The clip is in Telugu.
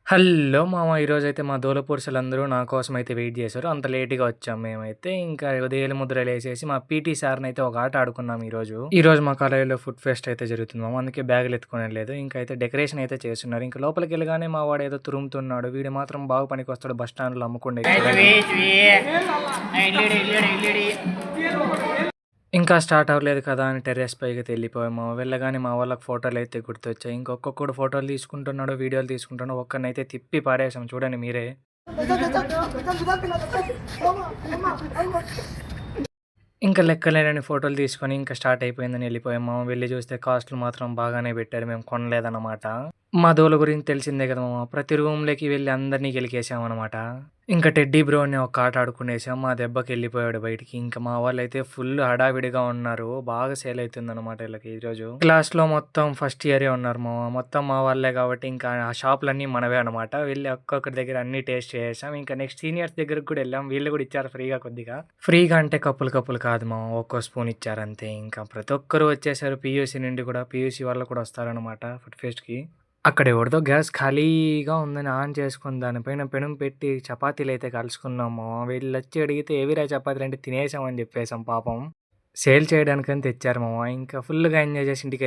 హలో మామ! ఈరోజైతే మా దూలపురుషులందరూ నా కోసమైతే వెయిట్ జేశారు. అంత లేట్‌గా వచ్చాం మేమైతే. ఇంకా ఉదయాల ముద్రలేసేసి మా పీటీ సార్‌నైతే ఒక ఆట ఆడుకున్నాం ఈరోజు. ఈరోజు మా కాలేజీలో ఫుడ్ ఫెస్ట్ అయితే జరుగుతుంది మామ. అందుకే బ్యాగులు ఎత్తుకొని ఎళ్ళలేదు. ఇంకైతే డెకరేషన్ అయితే చేస్తున్నారు. ఇంక లోపలికెళ్ళగానే మా వాడేదో తురుముతున్నాడు. వీడు మాత్రం బాగా పనికొస్తాడు బస్ స్టాండ్‌లో అమ్ముకుండేకి చూడండి. ఇంకా స్టార్ట్ అవ్వలేదు కదా అని టెర్రస్ పైకైతే వెళ్ళిపోయాము. వెళ్ళగానే మా వాళ్ళకి ఫోటోలైతే గుర్తొచ్చాయి. ఇంకొక్కొక్కడు ఫోటోలు తీసుకుంటున్నాడు, వీడియోలు తీసుకుంటున్నాడు. ఒక్కడినైతే తిప్పి పారేసాం చూడండి మీరే. ఇంకా లెక్కలేనన్ని ఫోటోలు తీసుకొని ఇంకా స్టార్ట్ అయిపోయిందని వెళ్ళిపోయాము. వెళ్లి చూస్తే కాస్ట్‌లు మాత్రం బాగానే పెట్టారు. మేము కొనలేదన్నమాట. మా దోల గురించి తెలిసిందే కదా మామ! ప్రతి రూమ్‌లోకి వెళ్లి అందరిని గెలికేసామన్నమాట. ఇంకా టెడ్డీ బ్రో అని ఒక ఆట ఆడుకునేసాం. మా దెబ్బకెళ్ళిపోయాడు బయటికి. ఇంకా మా వాళ్ళైతే ఫుల్ హడావిడిగా ఉన్నారు. బాగా సేల్ అయితుందన్నమాట ఈళ్ళకి ఈరోజు. క్లాస్‌లో మొత్తం ఫస్ట్ ఇయరే ఉన్నారు మామ. మొత్తం మా వాళ్ళే కాబట్టి ఇంకా ఆ షాపులన్నీ మనవే అన్నమాట. వెళ్లి ఒక్కొక్కడి దగ్గర అన్నీ టేస్ట్ చేసేసాం. ఇంకా నెక్స్ట్ సీనియర్స్ దగ్గరికి కూడా ఎళ్ళాం. వీళ్ళు కూడా ఇచ్చారు ఫ్రీగా కొద్దిగా. ఫ్రీగా అంటే కప్పులు కప్పులు కాదు మామ. ఒక్కో స్పూన్ ఇచ్చారంతే. ఇంకా ప్రతి ఒక్కరు వచ్చేసారు. పీయూసీ నుండి కూడా. పీయూసీ వాళ్ళు కూడా వస్తారన్నమాట ఫుడ్ ఫెస్ట్‌కి. అక్కడ ఎవరిదో గ్యాస్ ఖాళీగా ఉందని ఆన్ చేసుకొని దానిపైన పెనం పెట్టి చపాతీలైతే కాల్చుకున్నాము. వీళ్ళొచ్చి అడిగితే "ఏవిరా చపాతీలంటే" తినేసామని చెప్పేసాం పాపం. సేల్ చేయడానికని తెచ్చారు మామ. ఇంకా ఫుల్‌గా ఎంజాయ్ చేసి ఇంటికి